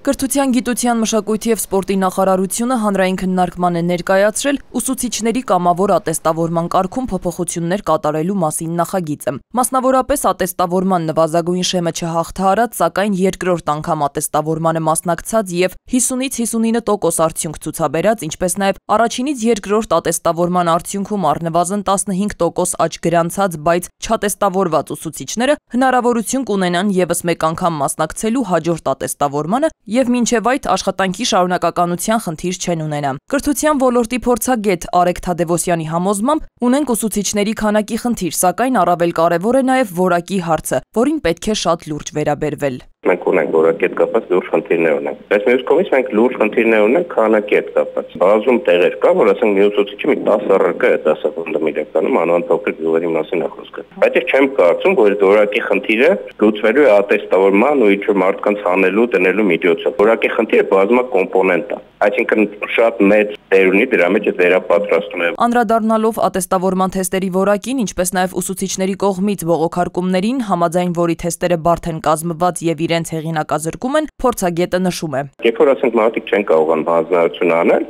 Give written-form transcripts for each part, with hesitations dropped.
Կրթության, գիտության, մշակույթի և սպորտի նախարարությունը հանրային քննարկման է ներկայացրել ուսուցիչների կամավոր ատեստավորման կարգում փոփոխություններ կատարելու մասին նախագիծը։ Մասնավորապես ատեստավորման նվազագույն շեմը չհաղթահարած, սակայն երկրորդ անգամ ատեստավորմանը մասնակցած և 50-ից 59% արդյունք ցուցաբերած, ինչպես նաև առաջինից երկրորդ ատեստավորման արդյունքում առնվազն 15% աճ գրանցած, բայց չատեստավորված ուսուցիչները հնարավորություն կունենան ևս մեկ անգամ մասնակցելու հաջորդ ատեստավորմանը և մինչև այդ աշխատանքի շարունակականության խնդիր չեն ունենա։ Կրթության ոլորտի փորձագետ Արեգ Թադևոսյանի համոզմամբ ունենք ուսուցիչների քանակի խնդիր, սակայն առավել կարևոր է նաև որակի հարցը, որին պետք է շատ լուրջ վերաբերվել։ Մենք ունենք որակի հետ կապված լուրջ խնդիրներ ունենք։ Բայց մյուս կողմից մենք լուրջ խնդիրներ ունենք քանակի հետ կապված։ Բազում տեղեր կա, որ ասենք մի ուսուցիչի մի 10 առարկա է դասավանդում իրականում անվան փոքր գյուղերի մասին է խոսքը։ Բայց ես չեմ կարծում, որ որակի խնդիրը լուծվելու է ատեստավորման ու ինչ-որ մարդկանց հանելու, դնելու միջոցով։ Որակի խնդիրը բազմակոմպոնենտ է։ Այսինքն շատ մեծ դեր ունի դրա մեջ վերապատրաստումը։ Անդրադառնալով ատեստավորման թեստերի որակին, ինչպես նաև ուսուցիչների կողմից բողոքարկումներին, համաձայն որի թեստերը բարդ են կազմված և իրենց հեղինակազրկում են, փորձագետը նշում է։ Երբ որ ասենք մարդիկ չեն կարողանում հանձնարարություն անել,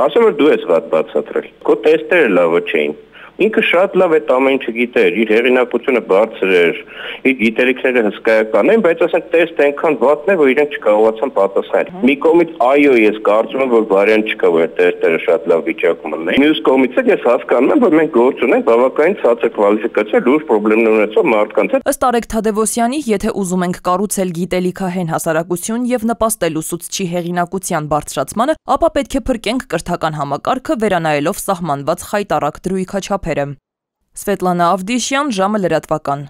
ասում որ դու ես վատ բացատրել։ Քո թեստերը լավը չէին։ Ինքը շատ լավ այդ ամեն ինչը գիտեր, իր հեղինակությունը բարձր էր, իր գիտելիքները հսկայական են, բայց ասենք տեստ այնքան վատն է, որ իրենք չկարողացան պատասխանել։ Մի կողմից այո, ես կարծում եմ, որ վարիանտ չկա, որ տեստերը շատ լավ վիճակում լինեն։ Մյուս կողմից ես հասկանում եմ, որ մենք գործ ունենք բավականին ցածր կվալիֆիկացիա լուրջ խնդիրներ ունեցող մարդկանց հետ։ Ըստ Արեգ Թադևոսյանի, եթե ուզում ենք կառուցել գիտելիքահեն հասարակություն և նպաստել ուսուցչի հեղինակության բարձրացմանը, ապա պետք է փրկենք կրթական համակարգը, վերանայելով սահմանված խայտառակ դրույքաչափերը։ Սվետլանա Ավդիշյան, ժամը լրատվական։